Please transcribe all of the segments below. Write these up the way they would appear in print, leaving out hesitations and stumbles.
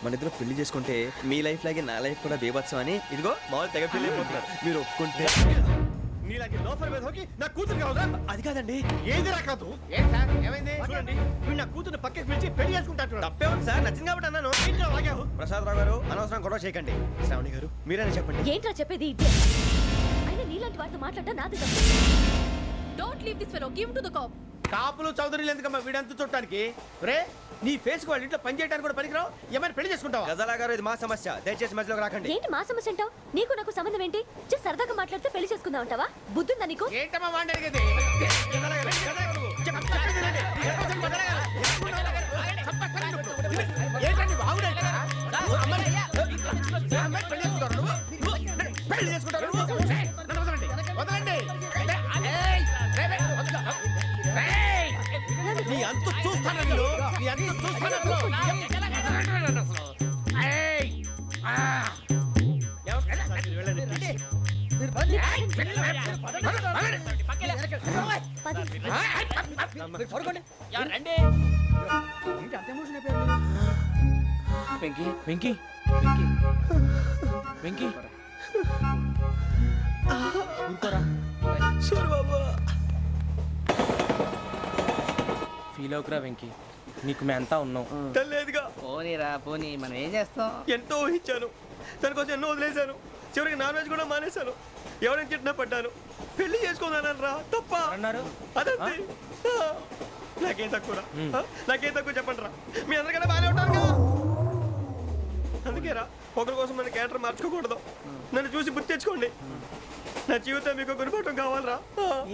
మన ఇద్దరు పెళ్లి చేసుకుంటే మీ లైఫ్ లాగే నా లైఫ్ కూడా బేబత్సం అని ఇదిగో మామూలు తెగ పెళ్లి అయిపోతున్నారు. మీరు ఒప్పుకుంటే నీలాంటి లోఫర్ మీద హోకి నా కూతురు కావదా? అది కాదండి. ఏది రాకాదు. ఏం సార్ ఏమైంది? చూడండి వీడు నా కూతురు పక్కకి పిలిచి పెళ్లి చేసుకుంటాడు. తప్పే ఉంది సార్, నచ్చింది కాబట్టి అన్నాను. ఏంట్రా వాగావు? ప్రసాద్ రావు గారు అనవసరం గొడవ చేయకండి. శ్రావణి గారు మీరైనా చెప్పండి. ఏంట్రా చెప్పేది? అయినా నీలాంటి వారితో మాట్లాడటం నాది తప్పు. Don't leave this fellow, give to the cop. కాపులు చౌదరిలు ఎందుకమ్మా వీడంతా చూడటానికి? రే నీ ఫేస్ కు వాళ్ళ ఇంట్లో పని చేయడానికి కూడా పనికిరావు. ఏమైనా పెళ్లి చేసుకుంటావా? గజాలా గారు ఇది మా సమస్య, దయచేసి మధ్యలోకి రాకండి. ఏంటి మా సమస్య అంటావు? నీకు నాకు సంబంధం ఏంటి? జస్ట్ సరదాగా మాట్లాడితే పెళ్లి చేసుకుందాం అంటావా? బుద్ధుందా నీకు? ఏంటమ్మా వాడిని అడిగేది? ఏంటండి బాగుండేట? పెళ్లి చేసుకుంటారు నువ్వు? నన్ను వదలండి, వదలండి. నీ అంత చూస్తాను నేను, నీ అంత చూస్తాను అసలు. వెంకీ వెంకీ వెంకీ ఫీల్ అవుకురా వెంకీ, నీకు మేమంతా ఉన్నాం. తెలియదుగా. పోనీరా పోనీ, మనం ఏం చేస్తాం? ఎంతో ఊహించాను, తన కోసం ఎన్నో వదిలేశాను. చివరికి నాన్ వెజ్ కూడా మానేశాను. ఎవరైనా తిట్టినా పడ్డాను. పెళ్లి చేసుకున్నానని రా తప్ప అన్నారు. అదంతే. నాకేం తక్కువ నాకేం తక్కువ చెప్పండి రా. మీ అందరికన్నా బాగానే ఉంటారు. అందుకే రా, ఒకరి కోసం మన క్యారెక్టర్ మార్చుకోకూడదు. నన్ను చూసి గుర్తు తెచ్చుకోండి. నా జీవితం మీకు గురిపటం కావాలరా.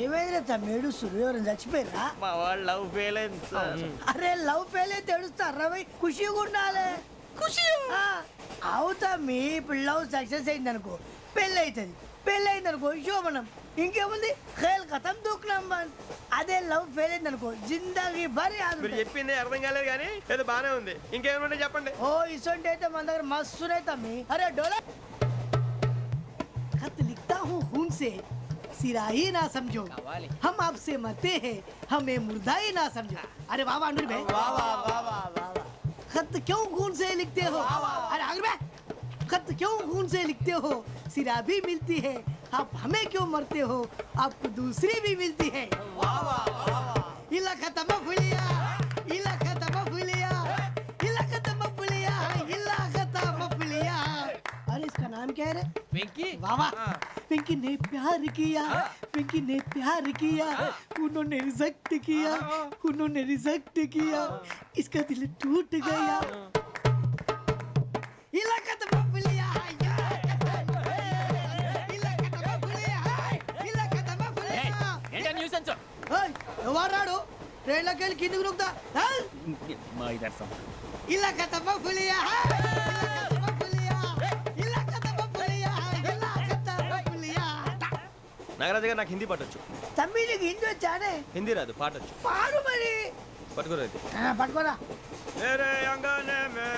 ఏమైందిరా తమ్మేడు సూర్యవరం చచ్చిపోయిరా? మా వాళ్ళు లవ్ ఫెయిల్ అయింది సార్. అరే లవ్ ఫెయిల్ అయితే ఏడుస్తారా? ఖుషిగా ఉండాలి. ఖుషి అవుతా. మీ ఇప్పుడు లవ్ సక్సెస్ అయింది అనుకో పెళ్ళి అవుతుంది. పెళ్ళి అయింది అనుకో శోభనం. ఇంకేముంది? ఖేల్ కథం దూకునాం బాన్. అదే లవ్ ఫెయిల్ అయింది అనుకో జిందాగీ భారీ. మీరు చెప్పింది అర్థం కాలేదు కానీ ఏదో బాగానే ఉంది. ఇంకేమైనా చెప్పండి. ఓ ఇసొంటి అయితే మన దగ్గర మస్తు తమ్మి. అరే డోలా खत लिखता हूँ खून से सिरा ही ना समझो, हम आपसे मरते हैं हमें मुर्दा ही ना समझो. अरे वाह वाह भाई, वाह वाह वाह वाह वाह. खत क्यों खून से लिखते हो? अरे आगे भाई, खत क्यों खून से लिखते हो? सिरा भी मिलती है, आप हमें क्यों मरते हो? आपको दूसरी भी मिलती है. वाह वाह वाह. इला खत्म फुलिया, इला खत्म फुलिया, इला खत्म फुलिया, इला खत्म फुलिया. अरे इसका नाम क्या है रे? వెంకీ. वाह वाह. पिंकी ने प्यार किया, पिंकी ने प्यार किया, उन्होंने रिजेक्ट किया, उन्होंने रिजेक्ट किया, इसका दिल टूट गया. इलाका तो बबलिया, इलाका तो बबलिया, इलाका तो बबलिया. ఏంటా న్యూసెన్స్? ओए ఎవరాడు? ట్రైన్ లోకి వెళ్ళి కిందికి నొక్కుతా. మా ఇదర్సం. इलाका तो बबलिया, इलाका तो बबलिया, इलाका तो बबलिया, इलाका तो बबलिया. నాగరాజు గారు నాకు హిందీ పాటొచ్చు. తమ్మి నీకు హిందీ వచ్చానే? హిందీ రాదు, పాటొచ్చు. పాడు మరి. పట్టుకోరు అయితే. పట్టుకోరా. मेरे अंगने में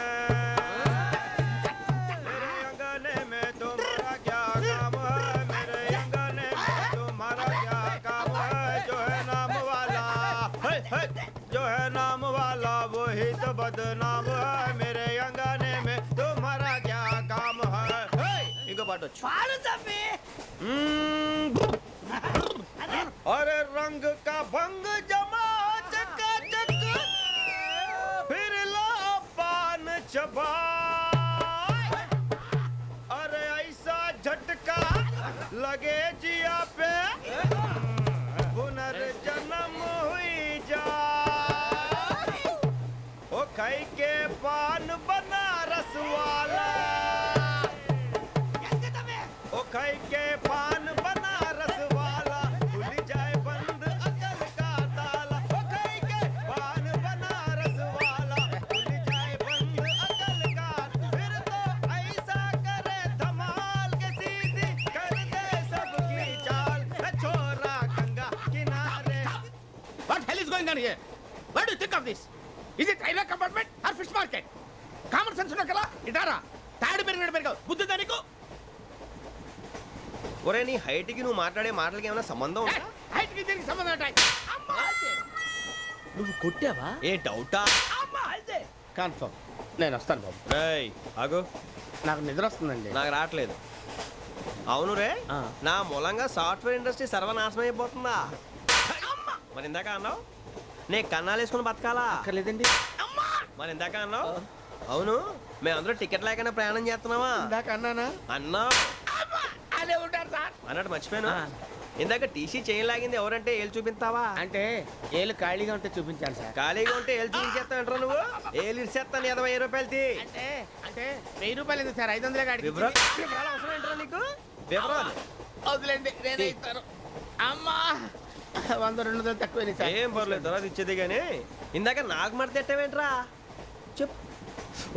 मेरे अंगने में तुम्हारा क्या काम है? मेरे अंगने में तुम्हारा क्या काम है? जो है नाम वाला जो है नाम वाला वही तो बदनाम है. मेरे अंगने में तुम्हारा क्या काम है? इनको पाटो పాడు తమ్మి. अरे रंग का भंग जमा चकाचक फिर लो पान चबा. अरे ऐसा झटका लगे जिया पे पुनर्जन्म हुई जा. ओ खाई के पान बनारस वाला, ओ खाई के पान बनारस वाला, खुल जाए बंद अकल का ताला. ओ खाई के पान बनारस वाला, खुल जाए बंद अकल का. फिर तो ऐसा करे धमाल के सीधी कर दे सबकी चाल. छोरा गंगा किनारे. What hell is going on here? What do you think of this? Is it railway compartment or fish market? Common sense ఉన్నా కదా ఇటారా. తాడు పెరిగావు బుద్ధి దానికి. ఒరే నీ హైట్ కి నువ్వు మాట్లాడే మాటలకి ఏమైనా సంబంధం ఉందా? హైట్ కి దీనికి సంబంధం ఉంటాయి. నువ్వు కొట్టావా? ఏ డౌటా? కన్ఫర్మ్. నేను వస్తాను బాబు. రేయ్ ఆగు, నాకు నిద్ర వస్తుందండి. నాకు రావట్లేదు. అవును రే, ఆ. నా మూలంగా సాఫ్ట్వేర్ ఇండస్ట్రీ సర్వనాశనం అయిపోతుందా? మరి ఇందాక అన్నావు నే కన్నాలు వేసుకుని బతకాలా? అక్కర్లేదండి. మరి ఇందాక అన్నావు అవును మేమందరూ టికెట్ లేకనే ప్రయాణం చేస్తున్నావా? ఇందాక అన్నానా? అన్నా అదే ఉంటారు సార్. అన్నట్టు మర్చిపోయాను. ఆ. ఇందాక టీసీ చేయి లాగింది ఎవరంటే ఏళ్ళు చూపిస్తావా? అంటే ఏళ్ళు ఖాళీగా ఉంటే చూపించాను సార్. ఖాళీగా ఉంటే ఏళ్ళు చూపించేస్తానంటారా నువ్వు? ఏళ్ళు ఇచ్చేస్తాను 20 రూపాయలది. అంటే అంటే 1000 రూపాయలు ఎందుకు సార్? 500 కాడికి వివరాలు వివరాలు అవసరం ఏంటరా నీకు? వివరాలు వదిలేండి, నేనే ఇస్తాను. అమ్మా 100 200 తక్కువ సార్. ఏం పర్లేదు, తర్వాత ఇచ్చేది కానీ ఇందాక నాకు మడత పెట్టావేంట్రా? చెప్పు.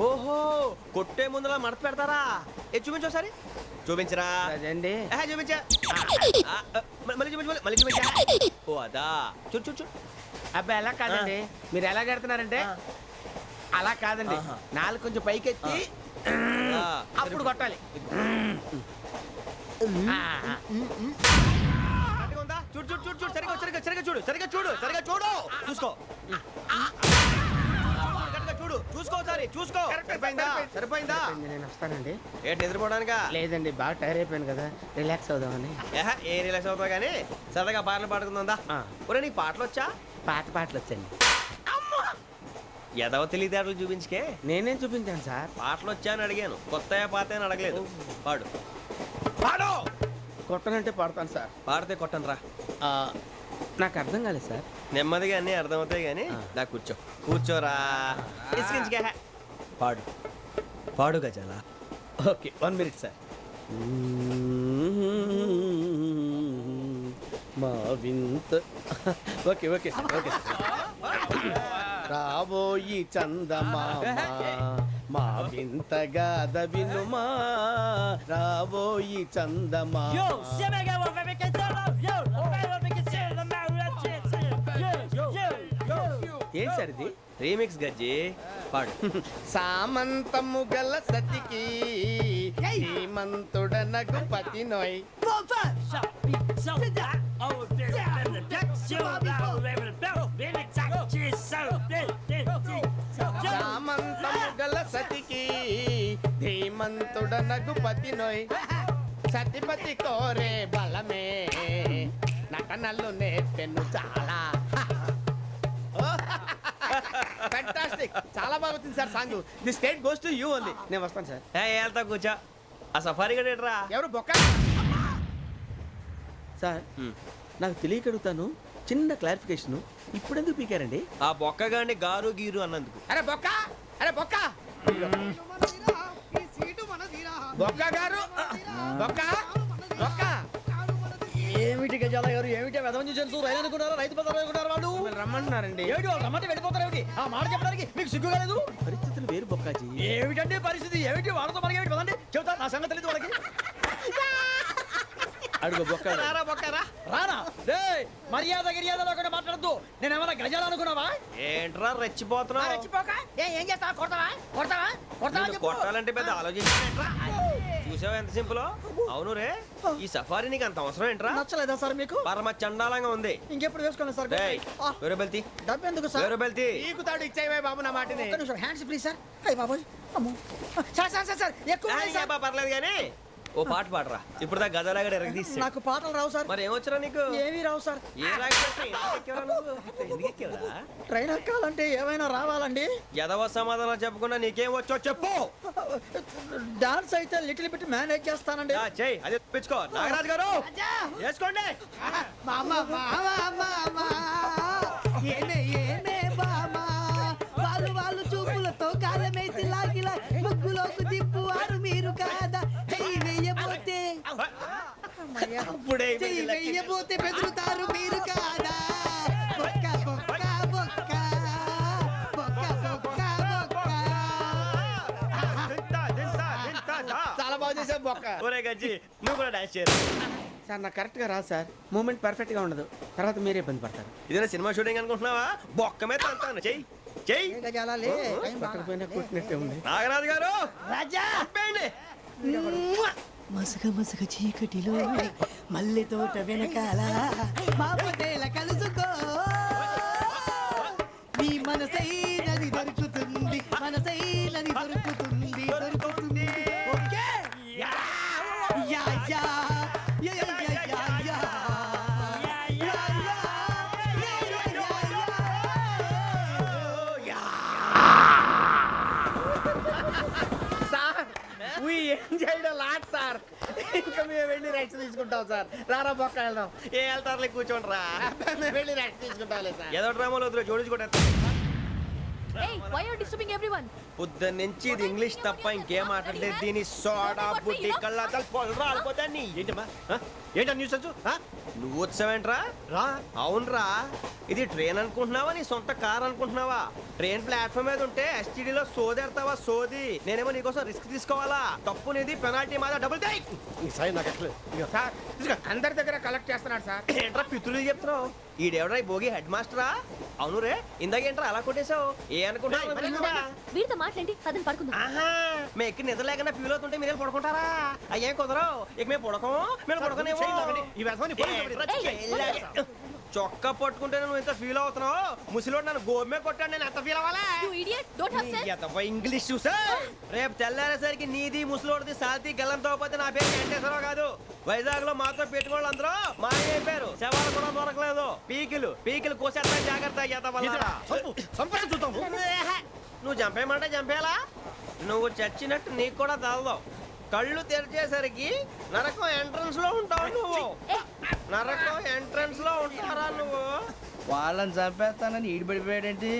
ఓహో, కొట్టే ముందులా మడత పెడతారా? ఏ చూపించు ఒకసారి. చూపించరా? అదండి. చూపించా. మళ్ళీ చూపించు, మళ్ళీ చూపించా. ఓ అదా, చూడు చూడు చూడు. అబ్బాయి ఎలా కాదండి, మీరు ఎలా కడుతున్నారంటే అలా కాదండి. ఆహా. నాలుగు కొంచెం పైకెత్తి ఆ, అప్పుడు కొట్టాలి. కరెక్ట్గా ఉందా? చూడు చూడు చూడు చూడు, సరిగా సరిగా సరిగా చూడు, సరిగా చూడు, సరిగా చూడు, చూసుకో. కరెక్ట్గా చూడు, చూసుకో ఒకసారి, చూసుకో. సరిపోయిందా? సరిపోయిందా? నేను వస్తానండి. ఏంటి నిద్రపోవడానికా? లేదండి, బాగా టైర్ అయిపోయాను కదా, రిలాక్స్ అవుదామని. ఏ రిలాక్స్ అవుతావు కానీ సరదాగా పాటలు పాడుకుందా? ఆ. ఒరే నీకు పాటలు వచ్చా? పాత పాటలు వచ్చండి. ఎదవ తెలివితేటలు చూపించుకే. నేనేం చూపించాను సార్? పాటలు వచ్చా అని అడిగాను, కొత్త పాత అని అడగలేదు. పాడు పాడు. కొట్టనంటే పడతాను సార్. పాడితే కొట్టను రా. ఆ, నాకు అర్థం కాలేదు సార్. నెమ్మదిగా అన్నీ అర్థమవుతాయి కానీ నా కూర్చో. కూర్చోరా. ఇసుకించుకే. పాడు పాడు గజాల. Okay, 1 minute sir. మా వింత. Okay okay sir, okay sir. రాబోయి చందమామ మా వింతగా వినుమా, రాబోయి చందమామ. ఏంటి సార్ ఇది? రీమిక్స్ గజ్జి. పాడు. సామంతము గల సతికి శ్రీమంతుడనగు పతి నోయ్. సామంతము గల సతికి ధీమంతుడనగు పతి నోయ్. సతిపతి కోరే బలమే నటనలు నేర్పెను చాలా. ఫ్యాంటాస్టిక్, చాలా బాగా వచ్చింది sir song. The state goes to you only. నేను వస్తాను సార్. వెళ్తా కూర్చో. ఆ సఫారీ గడేట్రా. ఎవరు బొక్క? సార్ నాకు తెలియక అడుగుతాను, చిన్న క్లారిఫికేషన్. ఇప్పుడు ఎందుకు పీకారండి? ఆ బొక్కగాడిని గారు గీరు అన్నందుకు. అరే బొక్క, అరే బొక్క, బొక్క గారు, బొక్క బొక్క. ఏమిటి గజాల గారు, ఏమిటి వెదవని చూసారు? రైలు అనుకున్నారా, రైతు బజార్ అనుకున్నారు వాళ్ళు? మిమ్మల్ని రమ్మంటున్నారండి. ఏమిటి వాళ్ళు రమ్మంటే వెళ్ళిపోతారు? ఏమిటి ఆ మాట చెప్పడానికి మీకు సిగ్గు కాలేదు? పరిస్థితులు వేరు బొక్కాజీ. ఏమిటండి పరిస్థితి? ఏమిటి వాళ్ళతో మనకి ఏమిటి పదండి, చెబుతా నా సంగతి తెలియదు వాళ్ళకి. అడుగు బొక్క. రారా బొక్కరా. రానా రే, మర్యాద గిర్యాద లేకుండా మాట్లాడద్దు. నేను ఏమైనా గజాలు అనుకున్నావా? ఏంట్రా రెచ్చిపోతున్నావు? రెచ్చిపోక ఏం చేస్తావా? కొడతావా కొడతావా కొడతావా నిన్ను చెప్పు. కొట్టాలంటే పెద్ద ఆలోచించానేంట్రా. చూసావా ఎంత సింపుల్? అవును రే, ఈ సఫారీ నీకు అంత అవసరం ఏంట్రా? నచ్చలేదా సార్ మీకు? పరమ చండాలంగా ఉంది. ఇంకెప్పుడు వేసుకోండి సార్. డేయ్, వేరే బెల్తి, డబ్బు ఎందుకు సార్? వేరే బెల్తి. నీకు తాడు ఇచ్చేవే బాబు నా మాటని. ఒక్క నిమిషం, హ్యాండ్స్ ఫ్రీ సార్. అయ్యి బాబోయ్, అమ్మో. సార్ సార్ సార్ సార్ ఎక్కువ ఉన్నాయి సార్. పర్లేదు కానీ ఓ పాట పాడరా. ఇప్పుడు దా గదలాగడ ఎరగ తీసి. నాకు పాటలు రావు సార్. మరి ఏమొచ్చరా నీకు? ఏమీ రావు సార్. ఏ రాకెవరా? ట్రైన్ ఎక్కాలంటే ఏమైనా రావాలండి. ఎదవ సమాధానం చెప్పకుండా నీకేం వచ్చో చెప్పు. డాన్స్ అయితే లిటిల్ బిట్ మేనేజ్ చేస్తానండి. చెయ్యి, అది తెప్పించుకో. నాగరాజు గారు వేసుకోండి. మామా మామా మామా ఏమే ఏమే బామా, వాళ్ళు వాళ్ళు చూపులతో కాలమేసి లాగిలా ముగ్గులోకి దిప్పువారు మీరు కాదా? చెయ్యి వేయబోతే అప్పుడే చెయ్యి వేయబోతే బెదురుతారు మీరు కాదా? బొక్క బొక్క బొక్క బొక్క బొక్క బొక్క. చాలా బాగా చేసావు బొక్క. ఒరే గజ్జి, నువ్వు కూడా డాన్స్ చేయరు. సార్ నాకు కరెక్ట్ గా రాదు సార్. మూమెంట్ పర్ఫెక్ట్ గా ఉండదు, తర్వాత మీరే ఇబ్బంది పడతారు. ఇదేనా సినిమా షూటింగ్ అనుకుంటున్నావా? బొక్క మీద అంటాను. చెయ్యి చెయ్యి. ఏ గజాలాలే, టైం బాగా. పక్కన కొట్టినట్టే ఉంది. నాగరాజు గారు రాజా చెప్పండి. మసక మసక చీకటిలో మల్లె తోట వెనకాల మా పటేల కలుసుకో, నీ మనసైనది దొరుకుతుంది. మనసైలని దొరుకుతుంది దొరుకుతుంది okay yeah yeah yeah yeah yeah yeah yeah sir we enjoyed lot sir ఇంకా మేము వెళ్ళి రెస్ట్ తీసుకుంటాం సార్ రారా పక్క వెళ్దాం ఏ వెళ్తారులే కూర్చోండి రా మేము వెళ్ళి రెస్ట్ తీసుకుంటాంలే సార్ ఏదో డ్రామాలో వద్దు జోడించుకుంటా Hey, why are you disturbing everyone? పొద్దున్న నుంచి ఇది ఇంగ్లీష్ తప్ప ఇంకేం మాట్లాడలేదు దీని సోడా బుడ్డి కళ్ళాతలు పొలరా ఆడిపోతాన్ని ఏంటమ్మా ఏంటా న్యూస్ వచ్చు నువ్వు వచ్చావేంట్రా రా అవునరా ఇది ట్రైన్ అనుకుంటున్నావా నీ సొంత కార్ అనుకుంటున్నావా ట్రైన్ ప్లాట్ఫామ్ మీద ఉంటే ఎస్టీడీలో సోదేడతావా సోది నేనేమో నీకోసం రిస్క్ తీసుకోవాలా తప్పు నీది పెనాల్టీ మాదా డబుల్ టై సార్ అందరి దగ్గర కలెక్ట్ చేస్తున్నాడు సార్ ఏంట్రా పితులు చెప్తున్నావు ఈడెవడ్రా ఈ భోగి హెడ్ మాస్టరా అవును రే ఇందాకేంట్రా అలా కొట్టేశావు ఏ అనుకుంటున్నావు వీరితో మాట్లాడి అతను పడుకుందాం. ఆహా మేము ఎక్కడ నిద్ర లేకుండా ఫీల్ అవుతుంటే మీరు పడుకుంటారా అయ్యేం కుదరవు ఇక మేము పడకం మేము పడకనేమో చొక్కా పట్టుకుంటే నువ్వు ఎంత ఫీల్ అవుతున్నావు ముసలివాడు నన్ను గోమే కొట్టాడు నేను ఎంత ఫీల్ అవ్వాలా You idiot, don't have sense. English చూసా రేపు తెల్లారేసరికి నీది ముసలోడిది సాల్తీ గల్లంతో పోతే నా పేరు వెంకటేశ్వరరావు కాదు వైజాగ్ లో మాత్రం పెట్టుకోళ్ళు అందరూ మాయైపోయారు శవాలు కూడా దొరకలేదు పీకిలు కోసేస్తా జాగ్రత్త నువ్వు చంపేయమంటే చంపేలా నువ్వు చచ్చినట్టు నీకు కూడా తగదు కళ్ళు తెరిచేసరికి నరకం ఎంట్రన్స్ లో ఉంటావు నువ్వు నరకం ఎంట్రన్స్ లో ఉంటారా నువ్వు వాళ్ళని చంపేస్తానని ఈడిపడిపోయాడేంటి